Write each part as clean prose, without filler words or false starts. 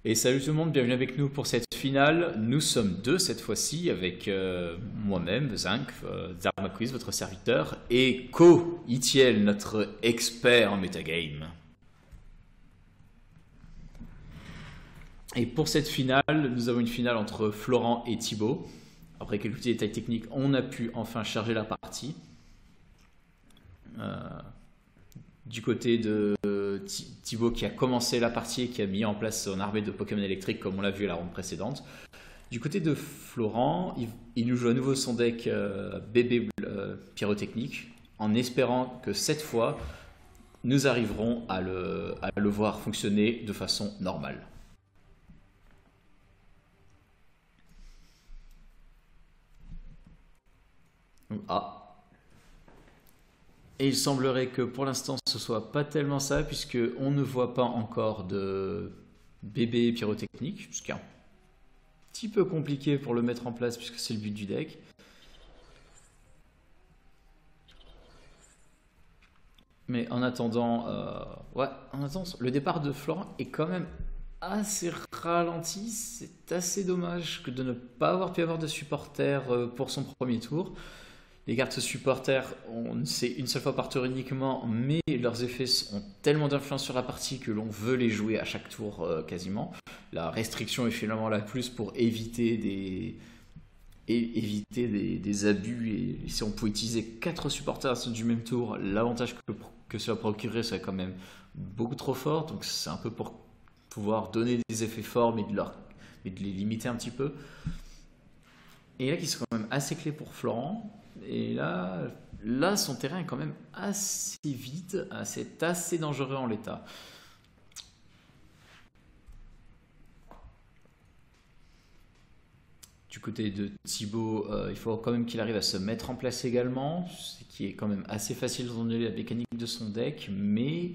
Et salut tout le monde, bienvenue avec nous pour cette finale. Nous sommes deux cette fois-ci avec moi-même, Zinc, Zarmaquiz, votre serviteur, et Ko Itiel, notre expert en metagame. Et pour cette finale, nous avons une finale entre Florent et Thibaut. Après quelques petits détails techniques, on a pu enfin charger la partie. Du côté de Thibaut qui a commencé la partie et qui a mis en place son armée de Pokémon électriques comme on l'a vu à la ronde précédente. Du côté de Florent, il nous joue à nouveau son deck bébé pyrotechnique en espérant que cette fois nous arriverons à le voir fonctionner de façon normale. Ah. Et il semblerait que pour l'instant ce soit pas tellement ça, puisque on ne voit pas encore de bébé pyrotechnique, ce qui est un petit peu compliqué pour le mettre en place puisque c'est le but du deck. Mais en attendant, le départ de Florent est quand même assez ralenti. C'est assez dommage que de ne pas avoir pu avoir de supporters pour son premier tour. Les cartes supporters, c'est une seule fois par tour uniquement, mais leurs effets ont tellement d'influence sur la partie que l'on veut les jouer à chaque tour quasiment. La restriction est finalement la plus pour éviter des abus. Et si on pouvait utiliser 4 supporters du même tour, l'avantage que cela procurerait serait quand même beaucoup trop fort. Donc c'est un peu pour pouvoir donner des effets forts, mais de les limiter un petit peu. Et là, qui sont quand même assez clés pour Florent. Et là, son terrain est quand même assez vide, c'est assez dangereux en l'état. Du côté de Thibaut, il faut quand même qu'il arrive à se mettre en place également, ce qui est quand même assez facile dans la mécanique de son deck, mais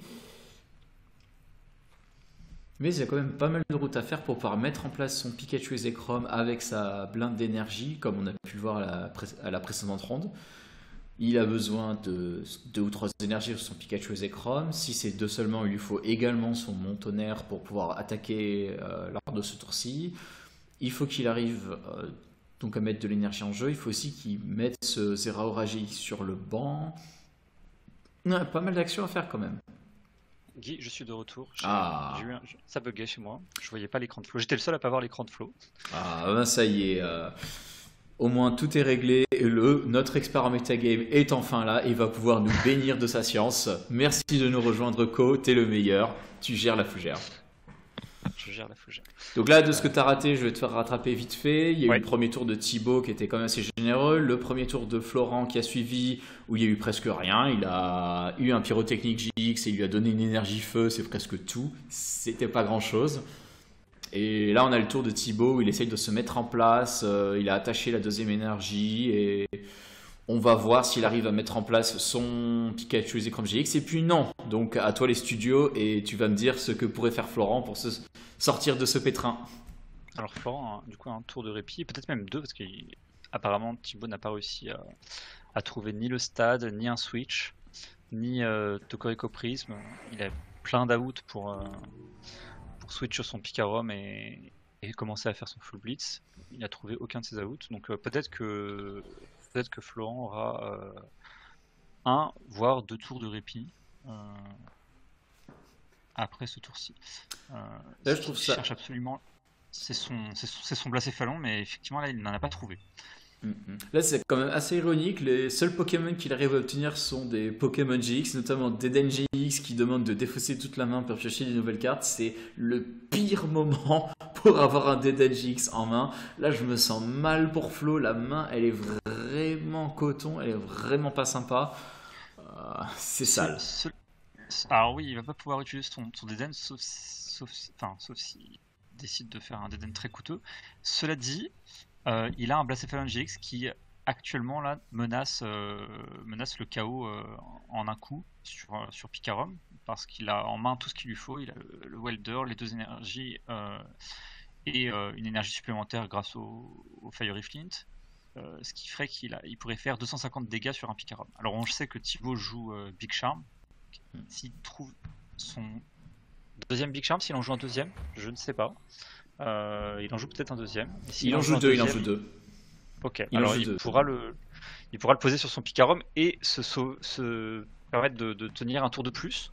il y a quand même pas mal de routes à faire pour pouvoir mettre en place son Pikachu et Zekrom avec sa blinde d'énergie, comme on a pu le voir à la précédente ronde. Il a besoin de 2 ou 3 énergies sur son Pikachu et Zekrom. Si c'est 2 seulement, il lui faut également son Montonnerre pour pouvoir attaquer lors de ce tour-ci. Il faut qu'il arrive donc à mettre de l'énergie en jeu. Il faut aussi qu'il mette ce Zeraoragi sur le banc. Il y a pas mal d'actions à faire quand même. Guy, je suis de retour. Ah, Ça buguait chez moi. Je voyais pas l'écran de flow. J'étais le seul à pas voir l'écran de flow. ben ça y est. Au moins tout est réglé. Et notre expert en metagame est enfin là et va pouvoir nous bénir de sa science. Merci de nous rejoindre, Ko. T'es le meilleur. Tu gères la fougère. Je gère la fougère. Donc là, de ce que tu as raté, je vais te faire rattraper vite fait. Il y a eu le Ouais. premier tour de Thibaut qui était quand même assez généreux. Le premier tour de Florent qui a suivi, où il y a eu presque rien. Il a eu un pyrotechnique GX et il lui a donné une énergie feu, c'est presque tout. C'était pas grand chose. Et là, on a le tour de Thibaut où il essaye de se mettre en place. Il a attaché la deuxième énergie et on va voir s'il arrive à mettre en place son Pikachu et Zekrom GX. Et puis non. Donc à toi les studios et tu vas me dire ce que pourrait faire Florent pour se sortir de ce pétrin. Alors Florent, du coup, un tour de répit, peut-être même deux, parce qu'apparemment Thibaut n'a pas réussi à trouver ni le stade, ni un switch, ni Tokoriko Prism. Il a plein d'outs pour switch sur son Picarom et commencer à faire son full blitz. Il n'a trouvé aucun de ses outs, donc peut-être que Florent aura un voire 2 tours de répit après ce tour-ci. Là, Ce je trouve qu'il ça. cherche absolument, c'est son Blacéphallon, mais effectivement là il n'en a pas trouvé. Là, c'est quand même assez ironique. Les seuls Pokémon qu'il arrive à obtenir sont des Pokémon GX, notamment Deden GX qui demande de défausser toute la main pour chercher des nouvelles cartes. C'est le pire moment pour avoir un Deden GX en main. Là, je me sens mal pour Flo. La main, elle est vraiment coton. Elle est vraiment pas sympa. C'est Ce- sale. ce- alors oui, il va pas pouvoir utiliser son Deden sauf s'il décide de faire un Deden très coûteux. Cela dit, il a un Blacéphallon GX qui actuellement là menace le chaos en un coup sur Picarom parce qu'il a en main tout ce qu'il lui faut. Il a le Welder, les 2 énergies et une énergie supplémentaire grâce au Fiery Flint. Ce qui ferait il pourrait faire 250 dégâts sur un Picarom. Alors on sait que Thibaut joue Big Charm. S'il trouve son Deuxième Big Charm, s'il en joue un deuxième, je ne sais pas. Il en joue peut-être un deuxième. Et s'il Il en en joue joue un deux, il en deuxième, joue deux. ok. Il en Alors joue deux. il pourra le poser sur son Picarom et se permettre de tenir un tour de plus.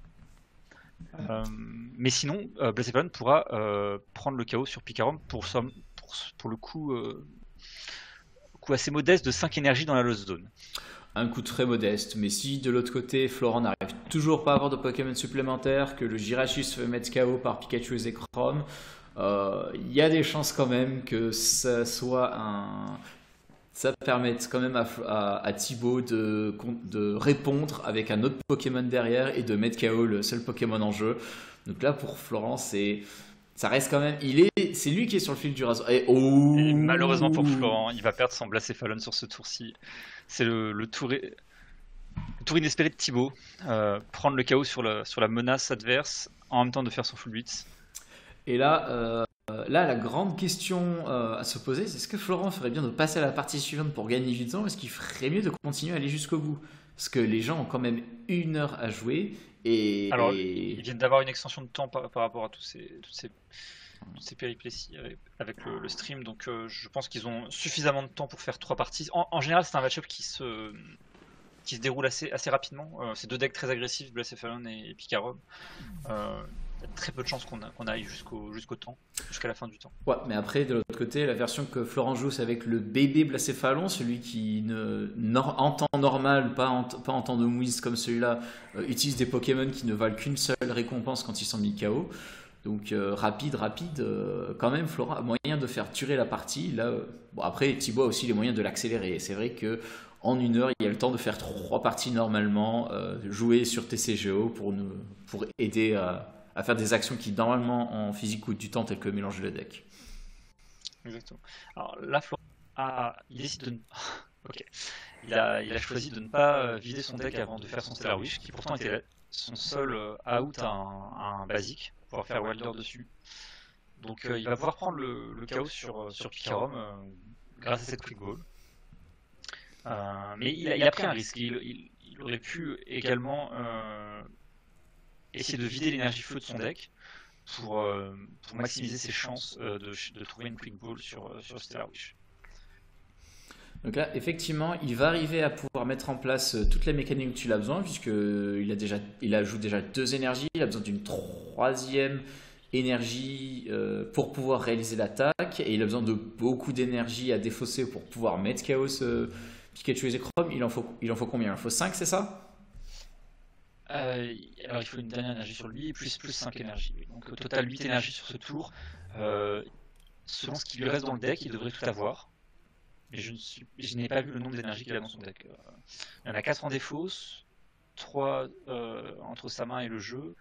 Mais sinon, Blacephalon pourra prendre le KO sur Picarom pour le coup assez modeste de 5 énergies dans la Lost Zone. Un coup très modeste, mais si de l'autre côté, Florent n'arrive toujours pas à avoir de Pokémon supplémentaires, que le Jirachi se fait mettre KO par Pikachu et Zekrom, il y a des chances quand même que ça soit un. Ça permette quand même à Thibaut de répondre avec un autre Pokémon derrière et de mettre KO le seul Pokémon en jeu. Donc là, pour Florent, ça reste quand même. C'est lui qui est sur le fil du rasoir. Et malheureusement pour Florent, il va perdre son Blacephalon sur ce tour-ci. C'est le tour inespéré de Thibaut. Prendre le KO sur la menace adverse en même temps de faire son full blitz. Et là, la grande question à se poser, c'est est-ce que Florent ferait bien de passer à la partie suivante pour gagner du temps, ou est-ce qu'il ferait mieux de continuer à aller jusqu'au bout? Parce que les gens ont quand même 1 heure à jouer. Alors, ils viennent d'avoir une extension de temps par rapport à toutes ces péripéties avec le stream, donc je pense qu'ils ont suffisamment de temps pour faire 3 parties. En général, c'est un match-up qui se déroule assez rapidement. C'est 2 decks très agressifs, Blacephalon et Picarom. Il y a très peu de chances qu'on aille jusqu'au temps, jusqu'à la fin du temps. Ouais, mais après, de l'autre côté, la version que Florent joue, c'est avec le bébé Blacéphalon, celui qui, en temps normal, pas en temps de mouise comme celui-là, utilise des Pokémon qui ne valent qu'une seule récompense quand ils sont mis KO. Donc rapide, quand même, Florent a moyen de faire durer la partie. Là, bon, après, Thibaut a aussi les moyens de l'accélérer. C'est vrai que en 1 heure, il y a le temps de faire 3 parties normalement, jouer sur TCGO pour aider à faire des actions qui normalement en physique coûtent du temps, tel que mélanger le deck. Exactement. Alors là, Florent il décide de ok. Il a choisi de ne pas vider son deck avant de faire son Stellar Wish, qui pourtant était son seul out à un basique, pour pouvoir faire Welder dessus. Donc il va pouvoir prendre le chaos sur Picarom grâce à cette quick ball. Mais il a pris un risque. Il aurait pu également essayer de vider l'énergie feu de son deck pour maximiser ses chances de trouver une quick ball sur Stellar Wish. Donc là, effectivement, il va arriver à pouvoir mettre en place toutes les mécaniques dont il a besoin, il ajoute déjà 2 énergies, il a besoin d'une 3e énergie pour pouvoir réaliser l'attaque, et il a besoin de beaucoup d'énergie à défausser pour pouvoir mettre KO ce Pikachu et Zekrom. Il en faut combien? Il en faut 5, c'est ça? Alors il faut une dernière énergie sur lui, plus 5 énergies. Donc au total 8 énergies sur ce tour. Selon ce qui lui reste dans le deck, il devrait tout avoir. Mais je n'ai pas vu le nombre d'énergie qu'il a dans son deck. Il y en a 4 en défausse, 3 entre sa main et le jeu.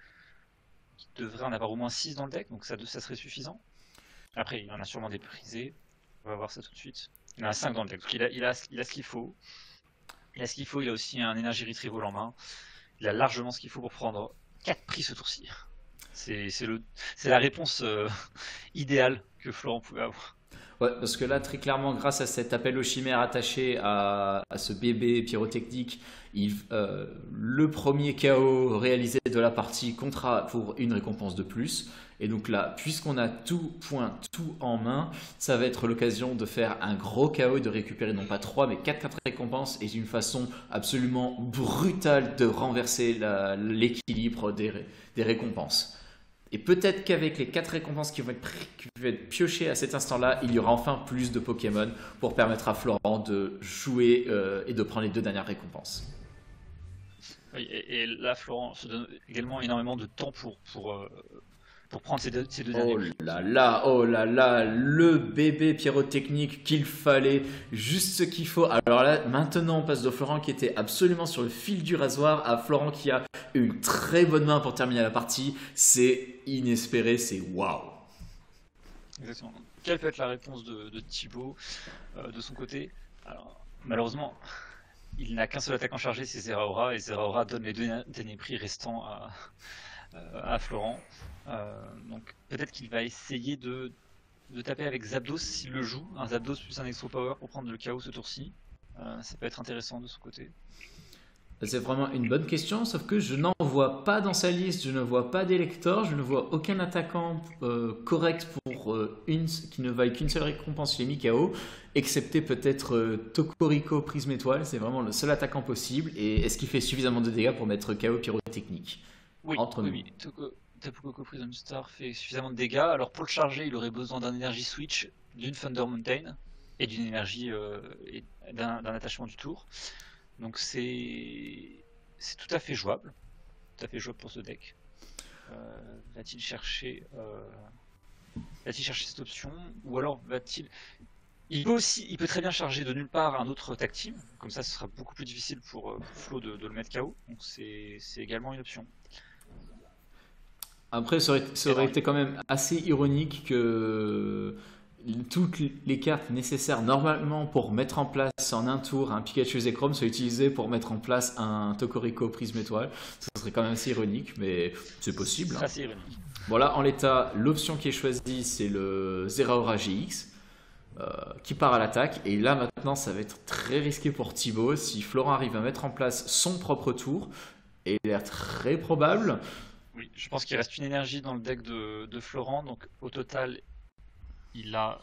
Il devrait en avoir au moins 6 dans le deck, donc ça serait suffisant. Après, il en a sûrement des prisés. On va voir ça tout de suite. Il en a 5 dans le deck, donc il a ce qu'il faut. Il a ce qu'il faut, il a aussi un énergie retrieval en main. Il a largement ce qu'il faut pour prendre 4 prix ce tour-ci. C'est la réponse idéale que Florent pouvait avoir. Ouais, parce que là, très clairement, grâce à cet appel aux chimères attaché à ce bébé pyrotechnique, le premier KO réalisé de la partie comptera pour une récompense de plus. Et donc là, puisqu'on a tout en main, ça va être l'occasion de faire un gros KO et de récupérer non pas 3 mais 4 récompenses, et une façon absolument brutale de renverser l'équilibre des récompenses. Et peut-être qu'avec les 4 récompenses qui vont être piochées à cet instant-là, il y aura enfin plus de Pokémon pour permettre à Florent de jouer et de prendre les 2 dernières récompenses. Oui, et là, Florent se donne également énormément de temps pour prendre ces deux derniers. Oh là là, le bébé pyrotechnique qu'il fallait, juste ce qu'il faut. Alors là, maintenant, on passe de Florent qui était absolument sur le fil du rasoir à Florent qui a une très bonne main pour terminer la partie. C'est inespéré, c'est waouh. Exactement. Quelle peut être la réponse de Thibaut de son côté? Alors, malheureusement, il n'a qu'un seul attaquant chargé, c'est Zeraora, et Zeraora donne les 2 derniers prix restants à Florent. Donc peut-être qu'il va essayer de taper avec Zapdos s'il le joue, un Zapdos plus un Extra Power pour prendre le KO ce tour-ci. Ça peut être intéressant de son côté. C'est vraiment une bonne question, sauf que je n'en vois pas dans sa liste, je ne vois pas d'Elector, je ne vois aucun attaquant correct pour qui ne vaille qu'une seule récompense, il est mis KO, excepté peut-être Tokoriko Prisme Étoile, c'est vraiment le seul attaquant possible, et est-ce qu'il fait suffisamment de dégâts pour mettre KO Pyrotechnique? Oui, Entre oui, nous. oui. Tapu Koko Prism Star fait suffisamment de dégâts. Alors pour le charger, il aurait besoin d'un énergie switch, d'une Thunder Mountain et d'une énergie et d'un attachement du tour. Donc c'est tout à fait jouable pour ce deck. Va-t-il chercher cette option ou alors va-t-il il peut très bien charger de nulle part un autre tag team, comme ça ce sera beaucoup plus difficile pour Flo de le mettre KO. Donc c'est également une option. Après, ça Et aurait alors, été quand même assez ironique que toutes les cartes nécessaires normalement pour mettre en place en un tour un Pikachu Zekrom soient utilisées pour mettre en place un Tokoriko Prisme Étoile. Ça serait quand même assez ironique, mais c'est ce possible, serait hein. assez ironique. Voilà, en l'état, l'option qui est choisie, c'est le Zeraora GX qui part à l'attaque. Et là, maintenant, ça va être très risqué pour Thibaut. Si Florent arrive à mettre en place son propre tour, et il a l'air très probable. Oui, je pense qu'il reste une énergie dans le deck de Florent, donc au total, il a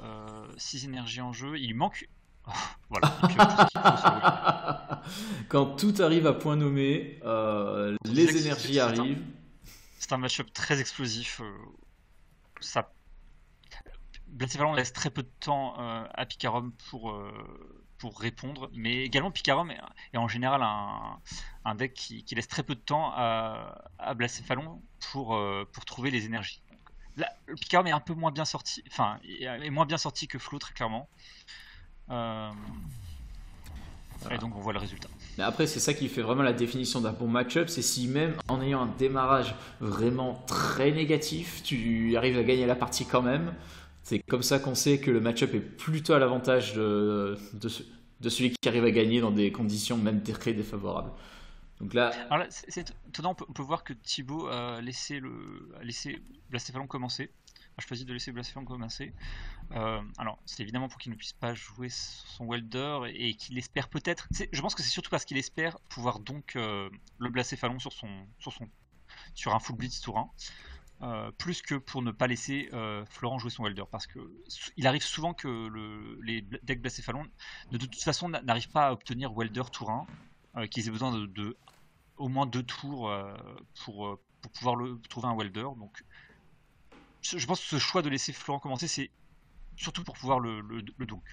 6 énergies en jeu. Il lui manque. Voilà, il pioche tout ce qu'il faut sur le. Quand tout arrive à point nommé, On disait les que énergies arrivent. c'est un match-up très explosif. Ça, Blacephalon laisse très peu de temps à Picarom pour répondre, mais également Picarom est en général un deck qui laisse très peu de temps à Blacephalon pour trouver les énergies. Là, le Picarom est un peu moins bien sorti, enfin, est moins bien sorti que Flo, très clairement. Euh, et Voilà. donc on voit le résultat. Mais après, c'est ça qui fait vraiment la définition d'un bon match-up. C'est si même en ayant un démarrage vraiment très négatif, tu arrives à gagner la partie quand même. C'est comme ça qu'on sait que le match-up est plutôt à l'avantage de celui qui arrive à gagner dans des conditions même très défavorables. Donc là, Alors là, c'est étonnant, on peut voir que Thibaut a laissé Blacephalon commencer. A choisi de laisser Blacephalon commencer. Alors, c'est évidemment pour qu'il ne puisse pas jouer son welder et qu'il espère peut-être. Je pense que c'est surtout parce qu'il espère pouvoir donc le Blacephalon sur un full blitz tour 1. Plus que pour ne pas laisser Florent jouer son welder, parce que il arrive souvent que les decks Blacephalon de toute façon n'arrivent pas à obtenir welder tour 1, qu'ils aient besoin de au moins 2 tours pour pouvoir trouver un welder. Donc je pense que ce choix de laisser Florent commencer, c'est surtout pour pouvoir le donc.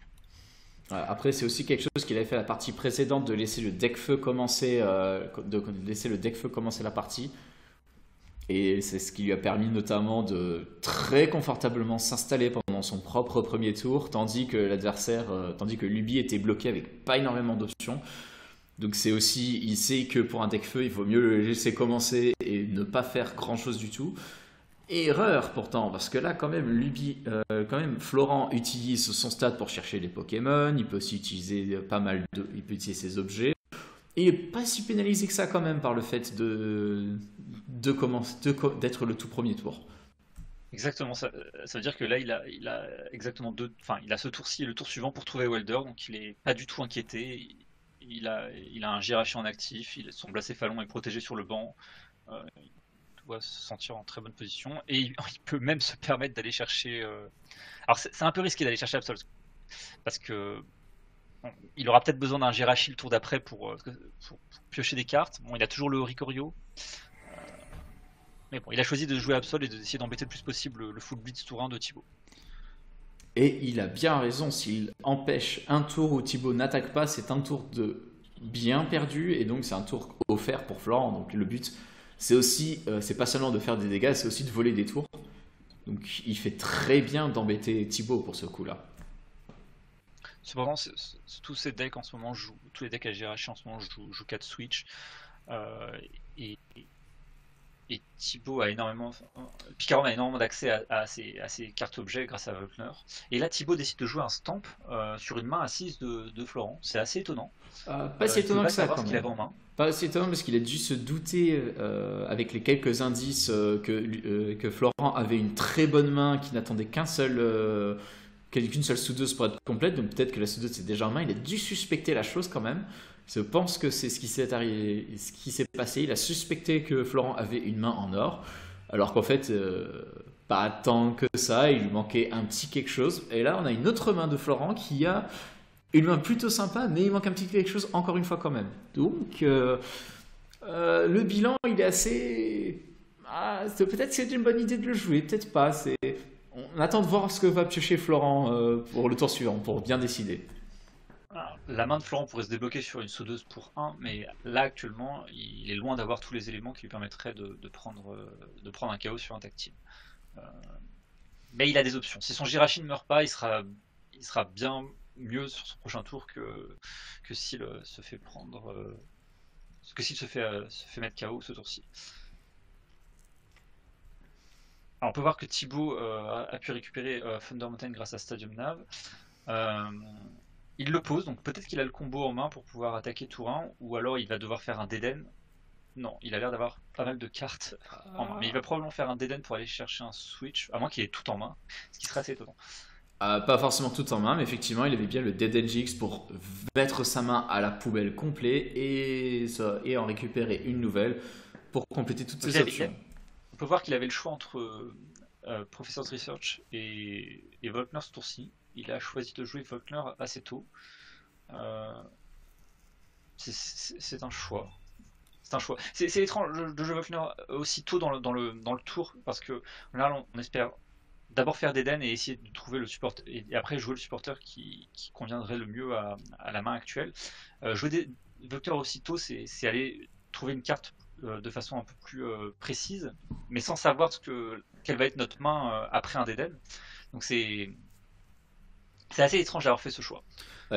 après, c'est aussi quelque chose qu'il avait fait la partie précédente de laisser le deck feu commencer, de laisser le deck feu commencer la partie. Et c'est ce qui lui a permis notamment de très confortablement s'installer pendant son propre premier tour, tandis que tandis que Luby était bloqué avec pas énormément d'options. Donc c'est aussi, il sait que pour un deck feu, il vaut mieux le laisser commencer et ne pas faire grand chose du tout. Erreur pourtant, parce que là quand même, quand même, Florent utilise son stat pour chercher les Pokémon, il peut aussi utiliser il peut utiliser ses objets. Et il n'est pas si pénalisé que ça quand même par le fait d'être le tout premier tour. Exactement, ça veut dire que là il a exactement il a ce tour-ci et le tour suivant pour trouver welder, donc il est pas du tout inquiété. Il a un Jirachi en actif, son Blacephalon est protégé sur le banc. Il doit se sentir en très bonne position et il peut même se permettre d'aller chercher. Alors c'est un peu risqué d'aller chercher Absol parce que bon, il aura peut-être besoin d'un Jirachi le tour d'après pour piocher des cartes. Bon, il a toujours le Oricorio, mais bon, il a choisi de jouer Absol et d'essayer d'embêter le plus possible le full blitz tour 1 de Thibaut. Et il a bien raison, s'il empêche un tour où Thibaut n'attaque pas, c'est un tour de bien perdu, et donc c'est un tour offert pour Florent. Donc le but, c'est aussi, c'est pas seulement de faire des dégâts, c'est aussi de voler des tours. Donc il fait très bien d'embêter Thibaut pour ce coup-là. Cependant, tous ces decks en ce moment tous les decks à Jirachi en ce moment jouent 4 Switch. Euh, et, et Thibaut a Picarom a énormément d'accès à ces cartes objets grâce à Volkner. Et là, Thibaut décide de jouer un stamp sur une main assise de Florent. C'est assez étonnant. Pas si Il ne peut étonnant pas que ça savoir quand ce qu'il même. avait en main. Pas si étonnant parce qu'il a dû se douter avec les quelques indices que Florent avait une très bonne main qui n'attendait qu'une seule soudeuse pour être complète. Donc peut-être que la soudeuse est déjà en main. Il a dû suspecter la chose quand même. Je pense que c'est ce qui s'est passé. Il a suspecté que Florent avait une main en or, alors qu'en fait, pas tant que ça. Il lui manquait un petit quelque chose. Et là, on a une autre main de Florent qui a une main plutôt sympa, mais il manque un petit quelque chose encore une fois quand même. Donc, le bilan, il est assez. Peut-être que c'est une bonne idée de le jouer, peut-être pas. On attend de voir ce que va piocher Florent pour le tour suivant, pour bien décider. La main de Florent pourrait se débloquer sur une sauteuse pour 1, mais là actuellement, il est loin d'avoir tous les éléments qui lui permettraient de prendre un KO sur un tag team. Euh, mais il a des options. Si son Jirachi ne meurt pas, il sera bien mieux sur son prochain tour que s'il se fait prendre. Que s'il se fait mettre KO ce tour-ci. Alors, on peut voir que Thibaut a pu récupérer Thunder Mountain grâce à Stadium Nav. Euh, il le pose, donc peut-être qu'il a le combo en main pour pouvoir attaquer tour 1, ou alors il va devoir faire un Deden. Non, il a l'air d'avoir pas mal de cartes en main. Mais il va probablement faire un Deden pour aller chercher un switch, à moins qu'il ait tout en main, ce qui serait assez étonnant. Pas forcément tout en main, mais effectivement, il avait bien le Dead NGX pour mettre sa main à la poubelle complet et en récupérer une nouvelle pour compléter toutes Donc, ses options. on peut voir qu'il avait le choix entre Professor's Research et Volkner ce tour-ci. Il a choisi de jouer Volkner assez tôt. Euh, c'est un choix. C'est un choix. C'est étrange de jouer Volkner aussitôt dans le tour, parce que là, on espère d'abord faire d'Eden et essayer de trouver le support, et après jouer le supporter qui conviendrait le mieux à la main actuelle. Jouer des Volkner aussitôt, c'est aller trouver une carte de façon un peu plus précise, mais sans savoir quelle va être notre main après un d'Eden. Donc c'est assez étrange d'avoir fait ce choix.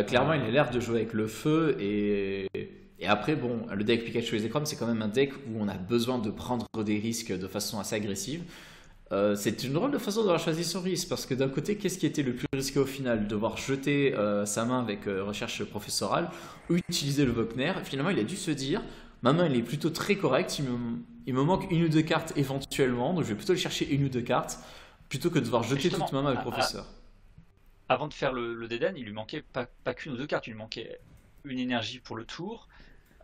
Clairement, il Euh, a l'air de jouer avec le feu et après, bon, le deck Pikachu et Zekrom, c'est quand même un deck où on a besoin de prendre des risques de façon assez agressive. C'est une drôle de façon d'avoir choisi son risque parce que d'un côté, qu'est-ce qui était le plus risqué au final? Devoir jeter sa main avec recherche professorale ou utiliser le Wagner. Finalement, il a dû se dire ma main elle est plutôt très correcte, il me manque une ou deux cartes éventuellement, donc je vais plutôt aller chercher une ou deux cartes plutôt que de devoir jeter toute Justement, ma main avec le professeur. avant de faire le Deden, il lui manquait pas qu'une ou deux cartes, il lui manquait une énergie pour le tour,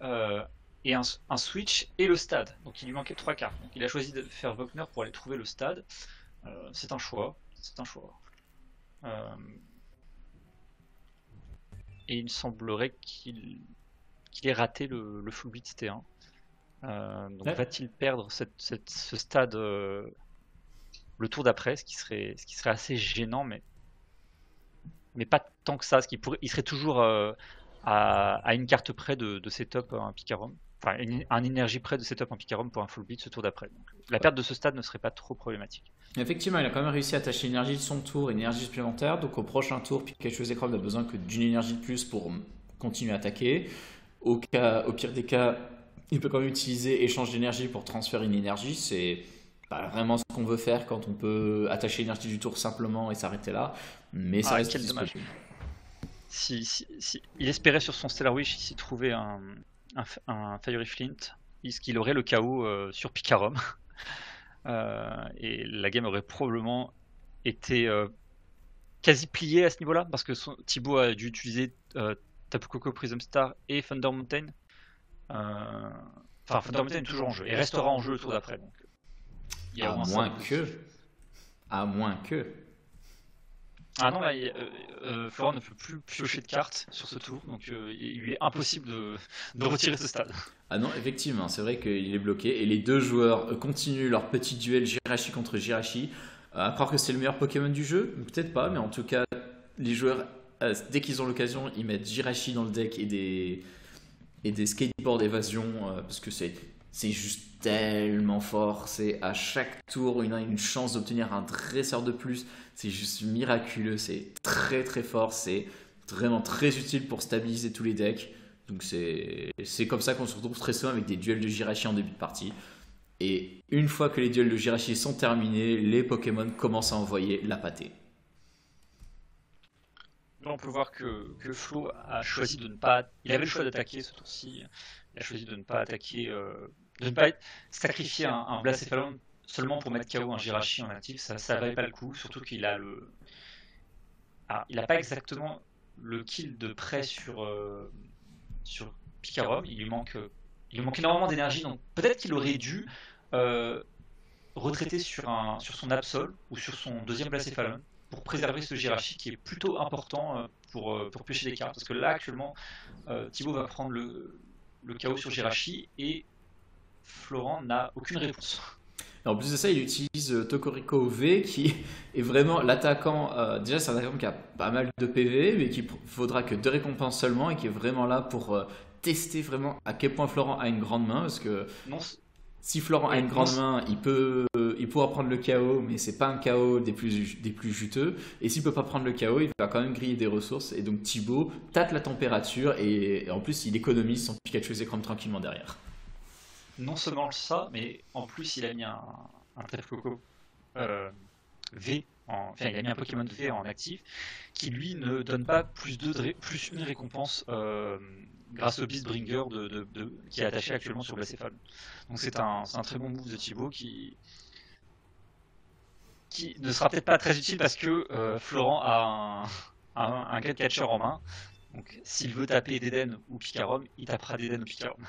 euh, et un switch et le stade. Donc il lui manquait trois cartes. Donc il a choisi de faire Wagner pour aller trouver le stade. C'est un choix. C'est un choix. Euh, et il semblerait qu'il ait raté le full blitz T1. Donc Ouais. va-t-il perdre ce stade le tour d'après, ce qui serait assez gênant, mais pas tant que ça, il serait toujours à une carte près de setup un Picarom, enfin un énergie près de setup un Picarom pour un full beat ce tour d'après. Donc, la Ouais. perte de ce stade ne serait pas trop problématique. Effectivement, il a quand même réussi à attacher l'énergie de son tour, une énergie supplémentaire. Donc au prochain tour, Pikachu Zekrom n'a besoin que d'une énergie de plus pour continuer à attaquer. Au pire des cas, il peut quand même utiliser échange d'énergie pour transférer une énergie. C'est pas vraiment ce qu'on veut faire quand on peut attacher l'énergie du tour simplement et s'arrêter là. Mais ça Ah, reste quel dommage. disponible. Il espérait sur son Stellar Wish s'il trouvait un Fiery Flint, qu'il aurait le KO sur Picarom. Et la game aurait probablement été quasi pliée à ce niveau-là, parce que Thibaut a dû utiliser Tapu Koko Prism Star et Thunder Mountain. Euh, Enfin, Thunder Mountain est toujours en jeu et restera en jeu le tour d'après. Donc, il y a À au moins ça de moins que. positif. À moins que. Ah non, là, Florent ne peut plus piocher de cartes sur ce tour, donc il lui est impossible de retirer ce stade. Ah non, effectivement, c'est vrai qu'il est bloqué. Et les deux joueurs continuent leur petit duel Jirachi contre Jirachi. À croire que c'est le meilleur Pokémon du jeu, peut-être pas, mais en tout cas, les joueurs, dès qu'ils ont l'occasion, ils mettent Jirachi dans le deck et des skateboards évasion, parce que c'est juste tellement fort. C'est à chaque tour, on a une chance d'obtenir un dresseur de plus. C'est juste miraculeux, c'est très très fort, c'est vraiment très utile pour stabiliser tous les decks. Donc c'est comme ça qu'on se retrouve très souvent avec des duels de Jirachi en début de partie. Et une fois que les duels de Jirachi sont terminés, les Pokémon commencent à envoyer la pâtée. Là, on peut voir que Flo a choisi de ne pas. Il avait le choix d'attaquer ce tour-ci. Il a choisi de ne pas attaquer, de ne pas sacrifier un Blacéphalon seulement pour mettre KO un Jirachi en actif. Ça valait pas le coup, surtout qu'il a le. Ah, il n'a pas exactement le kill de près sur Pikarom, il lui manque énormément d'énergie, donc peut-être qu'il aurait dû euh, retraiter sur son Absol ou sur son deuxième Blacéphale pour préserver ce Jirachi qui est plutôt important pour piocher des cartes. Parce que là, actuellement, Thibaut va prendre le KO sur Jirachi et Florent n'a aucune réponse. Et en plus de ça, il utilise Tokoriko V qui est vraiment l'attaquant. Déjà, c'est un attaquant qui a pas mal de PV, mais qui faudra que 2 récompenses seulement et qui est vraiment là pour tester vraiment à quel point Florent a une grande main. Parce que Non, si Florent a oui, une non, grande main, il pourra prendre le KO, mais c'est pas un KO des plus juteux. Et s'il peut pas prendre le KO, il va quand même griller des ressources. Et donc Thibaut tâte la température et en plus, il économise son Pikachu Zekrom tranquillement derrière. non seulement ça, mais en plus il a mis un Tapu euh, V, enfin il a mis un Pokémon V en actif, qui lui ne donne pas plus une récompense grâce au Beastbringer qui est attaché actuellement sur Blacéphale. Donc c'est un très bon move de Thibaut qui ne sera peut-être pas très utile parce que Florent a un Great Catcher en main. Donc s'il veut taper Deden ou Pikarom, il tapera Deden ou Pikarom.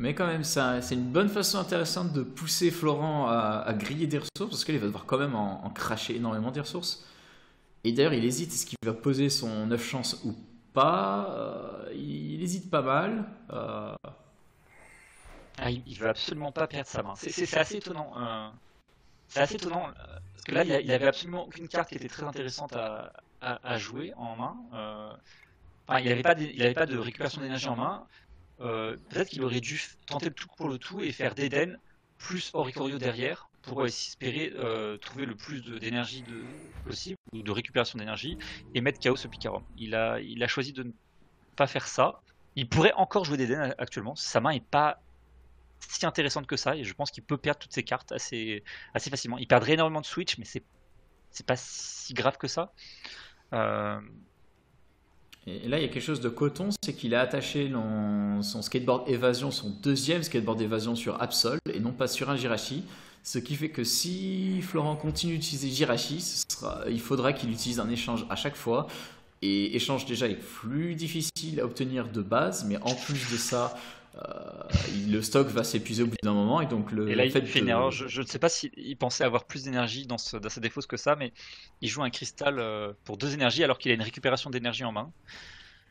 Mais quand même, ça, c'est une bonne façon intéressante de pousser Florent à griller des ressources, parce qu'il va devoir quand même en cracher énormément des ressources. Et d'ailleurs, il hésite, est-ce qu'il va poser son 9 chances ou pas. Il hésite pas mal. Ah, il veut absolument pas perdre sa main. C'est assez étonnant. C'est assez étonnant parce que là, il avait absolument aucune carte qui était très intéressante à jouer en main. Enfin, il avait pas de récupération d'énergie en main. Peut-être qu'il aurait dû tenter le tout pour le tout et faire d'Eden plus Oricorio derrière pour espérer trouver le plus d'énergie possible ou de récupération d'énergie et mettre KO ce Pikarom. Il a choisi de ne pas faire ça. Il pourrait encore jouer d'Eden actuellement. Sa main est pas si intéressante que ça et je pense qu'il peut perdre toutes ses cartes assez facilement. Il perdrait énormément de Switch, mais c'est pas si grave que ça. Euh, Et là, il y a quelque chose de coton, c'est qu'il a attaché son skateboard évasion, son deuxième skateboard évasion sur Absol et non pas sur un Jirachi. Ce qui fait que si Florent continue d'utiliser Jirachi, il faudra qu'il utilise un échange à chaque fois. Et échange déjà est plus difficile à obtenir de base, mais en plus de ça, euh, le stock va s'épuiser au bout d'un moment. Et donc Et là, le il fait fait une erreur. de... Je ne sais pas s'il pensait avoir plus d'énergie dans sa défausse que ça, mais il joue un cristal pour 2 énergies alors qu'il a une récupération d'énergie en main.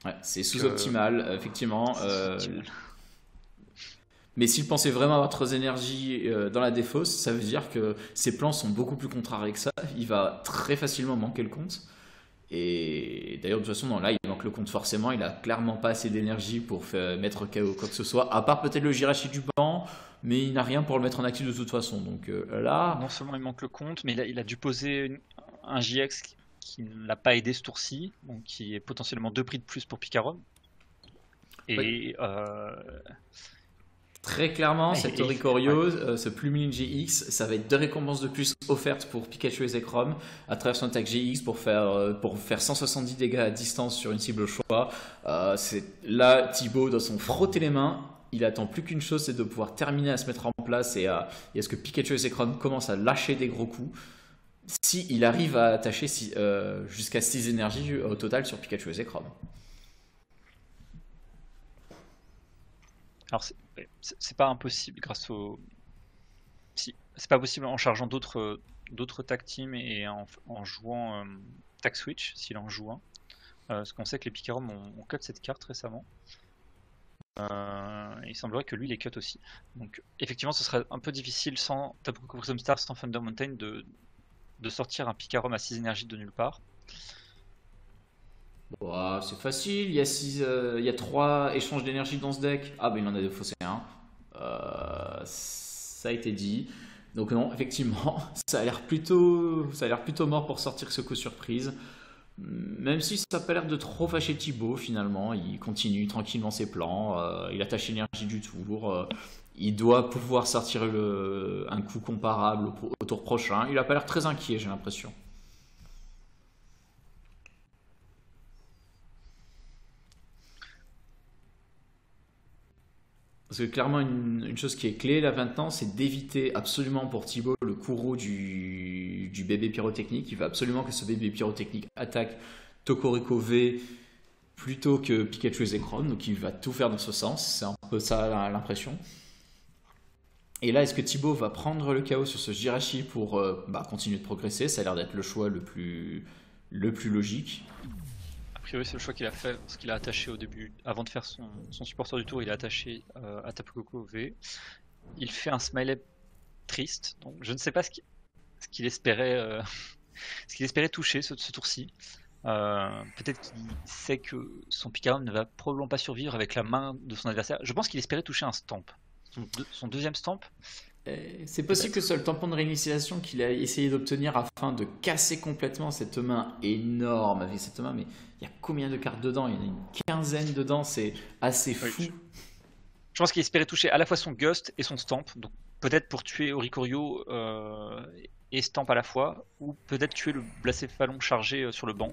Ouais, c'est Donc, sous-optimal, effectivement. c'est sous-optimal. Mais s'il pensait vraiment avoir trop d'énergie dans la défausse, ça veut dire que ses plans sont beaucoup plus contrariés que ça. Il va très facilement manquer le compte. Et d'ailleurs, de toute façon, non, là, il manque le compte forcément. Il a clairement pas assez d'énergie pour mettre KO quoi que ce soit. À part peut-être le Jirachi du banc, mais il n'a rien pour le mettre en actif de toute façon. Donc là, Non seulement il manque le compte, mais il a dû poser un JX qui ne l'a pas aidé ce tour-ci, donc qui est potentiellement 2 prix de plus pour Picaron. oui, Et, très clairement, et- cette et- ouais. Oricorio, ce Plumilin GX, ça va être 2 récompenses de plus offertes pour Pikachu et Zekrom à travers son attaque GX pour faire 170 dégâts à distance sur une cible au choix. Là, Thibaut doit s'en frotter les mains. Il attend plus qu'une chose, c'est de pouvoir terminer à se mettre en place et à ce que Pikachu et Zekrom commencent à lâcher des gros coups. Si il arrive à attacher jusqu'à 6 énergies au total sur Pikachu et Zekrom. Alors c'est pas impossible grâce au si c'est pas possible en chargeant d'autres tag teams et en jouant tag switch s'il en joue un. Parce qu'on sait que les Picarom ont cut cette carte récemment. Il semblerait que lui les cut aussi. Donc effectivement ce serait un peu difficile sans Tapu Prism Star, sans Thunder Mountain de sortir un Picarom à 6 énergies de nulle part. Ouah, c'est facile, il y a 3 échanges d'énergie dans ce deck. Ah, ben il en a défaussé un. Ça a été dit. Donc non, effectivement, ça a l'air plutôt mort pour sortir ce coup surprise. Même si ça n'a pas l'air de trop fâcher Thibaut, finalement, il continue tranquillement ses plans. Il attache l'énergie du tour. Il doit pouvoir sortir un coup comparable au tour prochain. Il a pas l'air très inquiet, j'ai l'impression. Parce que clairement, une chose qui est clé là maintenant, c'est d'éviter absolument pour Thibaut le courroux du bébé pyrotechnique. Il veut absolument que ce bébé pyrotechnique attaque Tokoriko V plutôt que Pikachu et Zekrom, donc il va tout faire dans ce sens, c'est un peu ça l'impression. Et là, est-ce que Thibaut va prendre le KO sur ce Jirachi pour continuer de progresser? Ça a l'air d'être le choix le plus logique. A priori, c'est le choix qu'il a fait parce qu'il a attaché au début, avant de faire son supporter du tour, il a attaché à Tapu Koko au V. Il fait un smiley triste, donc je ne sais pas ce qu'il espérait, ce qu'il espérait toucher ce tour-ci. Peut-être qu'il sait que son Pikarom ne va probablement pas survivre avec la main de son adversaire. Je pense qu'il espérait toucher un stamp. Son deuxième stamp. C'est possible que ce soit le tampon de réinitialisation qu'il a essayé d'obtenir afin de casser complètement cette main énorme avec cette main. Mais il y a combien de cartes dedans? Il y en a une quinzaine dedans, c'est assez fou. Oui, je pense qu'il espérait toucher à la fois son Gust et son Stamp, donc peut-être pour tuer Oricorio et Stamp à la fois, ou peut-être tuer le Blacéphalon chargé sur le banc.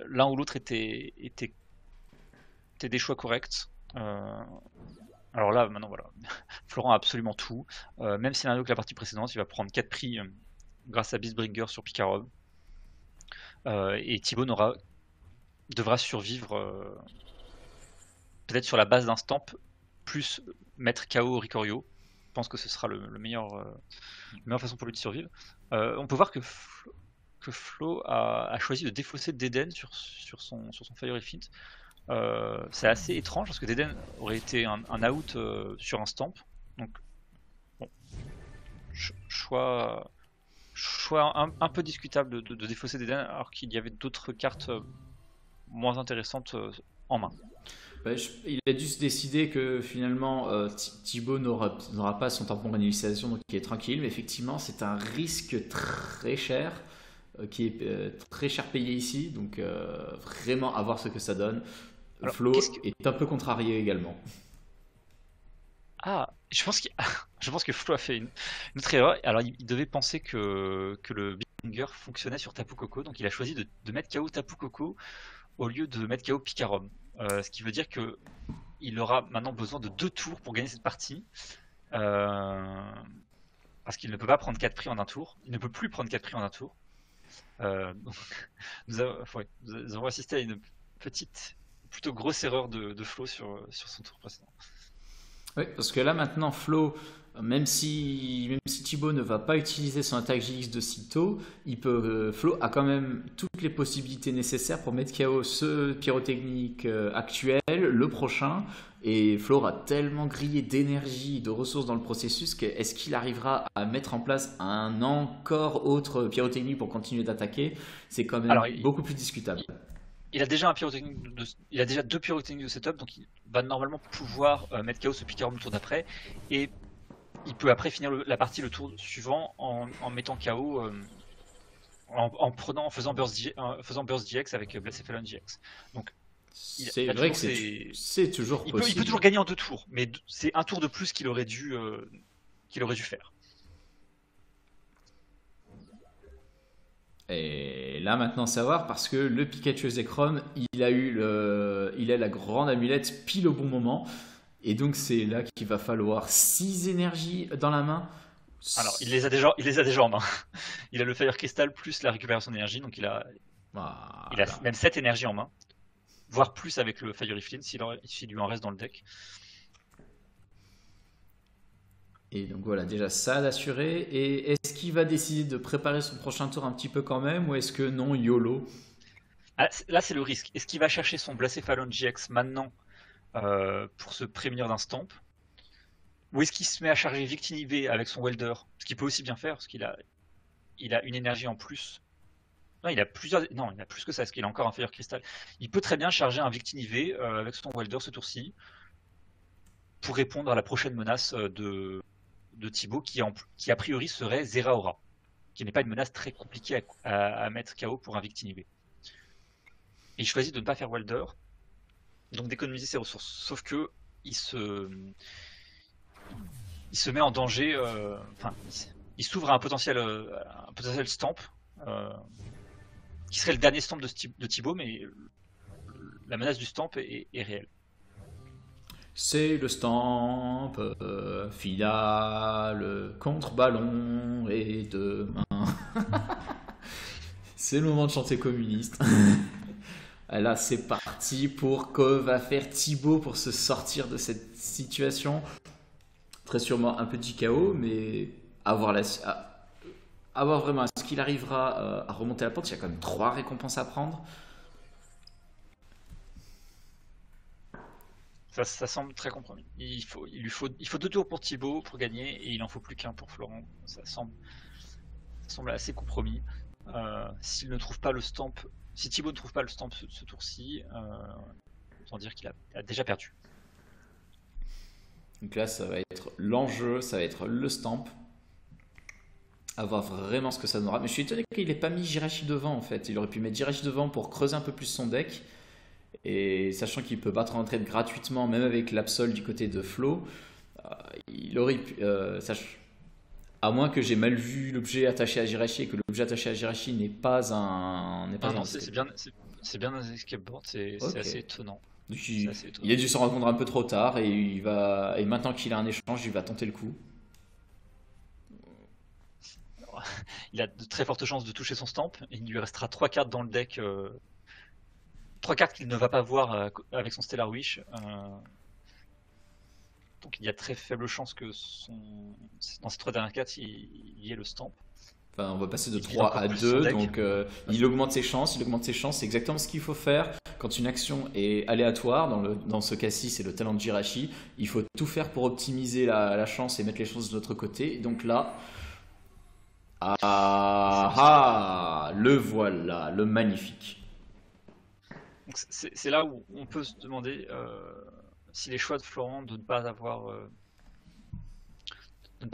L'un ou l'autre était des choix corrects. Alors là, maintenant, voilà. Florent a absolument tout. Même scénario que la partie précédente, il va prendre 4 prix grâce à Beastbringer sur Pikarom. Et Thibaut devra survivre peut-être sur la base d'un stamp, plus mettre KO Ricorio. Je pense que ce sera la meilleure façon pour lui de survivre. On peut voir que Flo a choisi de défausser Deden sur son Fire Effect. C'est assez étrange parce que Deden aurait été un out sur un stamp. Donc, bon, choix un peu discutable de défausser Deden alors qu'il y avait d'autres cartes moins intéressantes en main. Il a dû se décider que finalement Thibaut n'aura pas son tampon de réinitialisation, donc il est tranquille. Mais effectivement, c'est un risque très cher qui est très cher payé ici. Donc vraiment à voir ce que ça donne. Alors, Flo est un peu contrarié également. Ah, je pense que Flo a fait une autre erreur. Alors, il devait penser que le Binger fonctionnait sur Tapu Koko, donc il a choisi de mettre KO Tapu Koko au lieu de mettre KO Pikarom. Ce qui veut dire que il aura maintenant besoin de 2 tours pour gagner cette partie. Parce qu'il ne peut pas prendre 4 prix en un tour. Il ne peut plus prendre 4 prix en un tour. Donc, nous avons assisté à une plutôt grosse erreur de Flo sur son tour précédent. Oui, parce que là maintenant Flo, même si Thibaut ne va pas utiliser son attaque GX de sitôt, Flo a quand même toutes les possibilités nécessaires pour mettre KO ce pyrotechnique actuel, le prochain, et Flo aura tellement grillé d'énergie, de ressources dans le processus est-ce qu'il arrivera à mettre en place un encore autre pyrotechnique pour continuer d'attaquer? C'est quand même beaucoup plus discutable. Il a déjà il a déjà 2 pyrotechniques de setup, donc il va normalement pouvoir mettre KO ce Pikarom le tour d'après, et il peut après finir la partie le tour suivant en mettant KO en faisant Burst GX avec Blacéphalon GX. Donc c'est vrai que c'est toujours possible. Il peut toujours gagner en 2 tours, mais c'est un tour de plus qu'il aurait dû faire. Et là maintenant savoir parce que le Pikachu Zekrom il a la grande amulette pile au bon moment et donc c'est là qu'il va falloir 6 énergies dans la main. Alors il les a déjà en main. Il a le Fire Crystal plus la récupération d'énergie, donc il a même 7 énergies en main, voire plus avec le Fire Iflin s'il lui en reste dans le deck. Et donc voilà, déjà ça d'assurer. Et est-ce qu'il va décider de préparer son prochain tour un petit peu quand même, ou est-ce que non, YOLO? Là c'est le risque. Est-ce qu'il va chercher son Blacéphalon GX maintenant pour se prémunir d'un stamp, ou est-ce qu'il se met à charger Victini avec son Welder, ce qu'il peut aussi bien faire, parce qu'il a une énergie en plus. Non, il a plus que ça, parce qu'il a encore un Fire Crystal. Il peut très bien charger un Victini avec son Welder ce tour-ci pour répondre à la prochaine menace de Thibaut qui a priori serait Zeraora, qui n'est pas une menace très compliquée à mettre KO pour un Victini. Et il choisit de ne pas faire Welder, donc d'économiser ses ressources. Sauf que il se met en danger, il s'ouvre à un potentiel stamp, qui serait le dernier stamp de Thibaut, mais la menace du stamp est réelle. C'est le stamp final contre ballon et demain. C'est le moment de chanter communiste. Là, c'est parti pour que va faire Thibaut pour se sortir de cette situation. Très sûrement un petit chaos, mais à voir vraiment est-ce qu'il arrivera à remonter la pente. Il y a quand même 3 récompenses à prendre. Ça semble très compromis. Il faut 2 tours pour Thibaut pour gagner et il en faut plus qu'un pour Florent. Ça semble assez compromis. S'il ne trouve pas le stamp, si Thibaut ne trouve pas le stamp ce tour-ci, autant dire qu'il a déjà perdu. Donc là, ça va être l'enjeu, ça va être le stamp. À voir vraiment ce que ça donnera. Mais je suis étonné qu'il n'ait pas mis Jirachi devant en fait. Il aurait pu mettre Jirachi devant pour creuser un peu plus son deck. Et sachant qu'il peut battre en retraite gratuitement, même avec l'Absol du côté de Flo, il aurait pu. À moins que j'ai mal vu l'objet attaché à Jirachi et que l'objet attaché à Jirachi n'est pas un. Non, c'est bien un escape board, c'est assez étonnant. Donc, il a dû se rendre compte un peu trop tard et maintenant qu'il a un échange, il va tenter le coup. Il a de très fortes chances de toucher son stamp. Il lui restera 3 cartes dans le deck. 3 cartes qu'il ne va pas voir avec son Stellar Wish. Donc il y a très faible chance que dans ces 3 dernières cartes, il y ait le stamp. Enfin, on va passer de 3 à 2, donc il augmente ses chances, c'est exactement ce qu'il faut faire. Quand une action est aléatoire, dans ce cas-ci c'est le talent de Jirachi, il faut tout faire pour optimiser la chance et mettre les chances de l'autre côté. Et donc là, le voilà, le magnifique. C'est là où on peut se demander si les choix de Florent de ne pas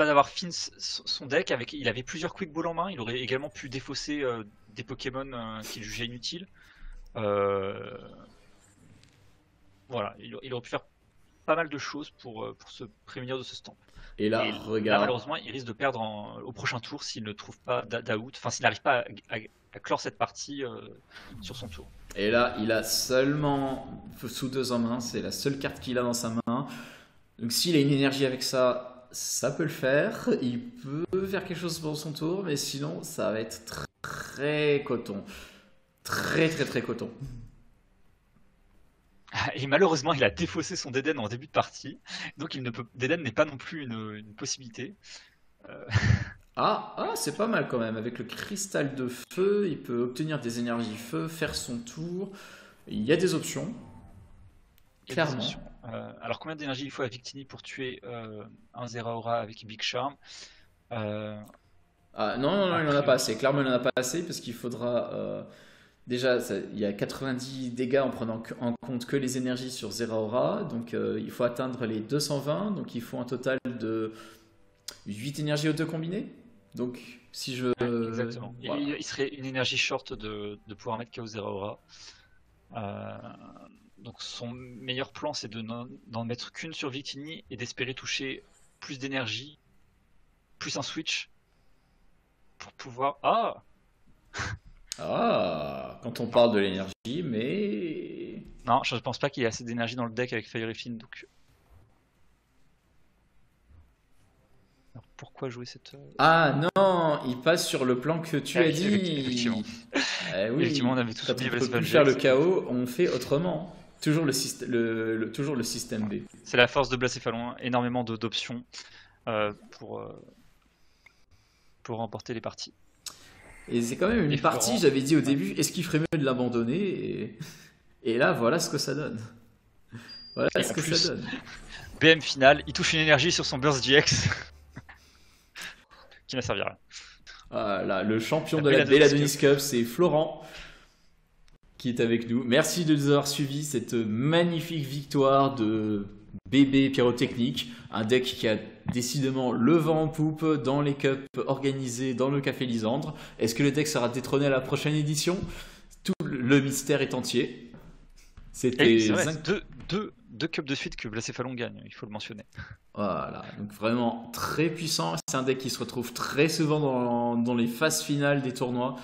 avoir fini son deck. Il avait plusieurs quick balls en main. Il aurait également pu défausser des Pokémon qu'il jugeait inutiles. Voilà, il aurait pu faire pas mal de choses pour se prémunir de ce stamp. Et là, regarde. Là, malheureusement, il risque de perdre au prochain tour s'il ne trouve pas d'out. Enfin, s'il n'arrive pas à clore cette partie sur son tour. Et là, il a seulement sous 2 en main. C'est la seule carte qu'il a dans sa main. Donc s'il a une énergie avec ça, ça peut le faire. Il peut faire quelque chose pour son tour. Mais sinon, ça va être très coton. Très, très, très coton. Et malheureusement, il a défaussé son Dédenne en début de partie. Donc Dédenne n'est pas non plus une possibilité. C'est pas mal quand même. Avec le cristal de feu, il peut obtenir des énergies feu, faire son tour. Il y a des options. Clairement. Alors combien d'énergie il faut à Victini pour tuer un Zeraora avec Big Charm? Non, il n'en a pas assez. Clairement, il n'en a pas assez parce qu'il faudra... Déjà, il y a 90 dégâts en prenant en compte que les énergies sur Zeraora. Donc il faut atteindre les 220. Donc il faut un total de 8 énergies auto combinées. Donc si je... Exactement. Voilà. Il serait une énergie short de pouvoir mettre KO Zeraora. Donc son meilleur plan, c'est de n'en mettre qu'une sur Victini et d'espérer toucher plus d'énergie, plus un switch pour pouvoir... quand on parle de l'énergie, mais... Non, je ne pense pas qu'il y ait assez d'énergie dans le deck avec Fire Fin, donc... Alors, pourquoi jouer cette... Non, il passe sur le plan que tu as dit. Effectivement. Oui, effectivement, on avait tous quand on ne peut plus faire le chaos, on fait autrement. Toujours le système B. C'est la force de Blacéphalon, énormément d'options pour remporter les parties. Et c'est quand même une partie, j'avais dit au début, est-ce qu'il ferait mieux de l'abandonner et là, voilà ce que ça donne. Voilà ce que ça donne. BM final, il touche une énergie sur son Burst GX qui n'a servi à rien. Voilà, le champion de la Belladonis Cup, c'est Florent qui est avec nous. Merci de nous avoir suivi cette magnifique victoire de bébé pyrotechnique, un deck qui a décidément le vent en poupe dans les cups organisés dans le Café Lysandre. Est-ce que le deck sera détrôné à la prochaine édition? Tout le mystère est entier. C'était deux cups de suite que Blacéphalon gagne, il faut le mentionner. Voilà, donc vraiment très puissant. C'est un deck qui se retrouve très souvent dans les phases finales des tournois.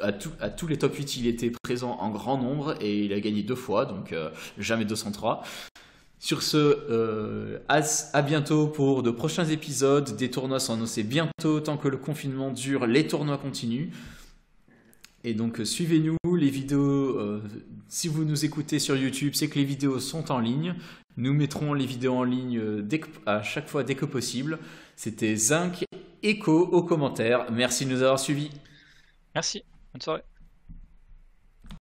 À tous les top 8, il était présent en grand nombre et il a gagné 2 fois, donc jamais 203. Sur ce, à bientôt pour de prochains épisodes. Des tournois sont annoncés bientôt. Tant que le confinement dure, les tournois continuent. Et donc suivez-nous, les vidéos si vous nous écoutez sur YouTube, c'est que les vidéos sont en ligne. Nous mettrons les vidéos en ligne à chaque fois dès que possible. C'était Zinc Echo aux commentaires. Merci de nous avoir suivis. Merci, bonne soirée.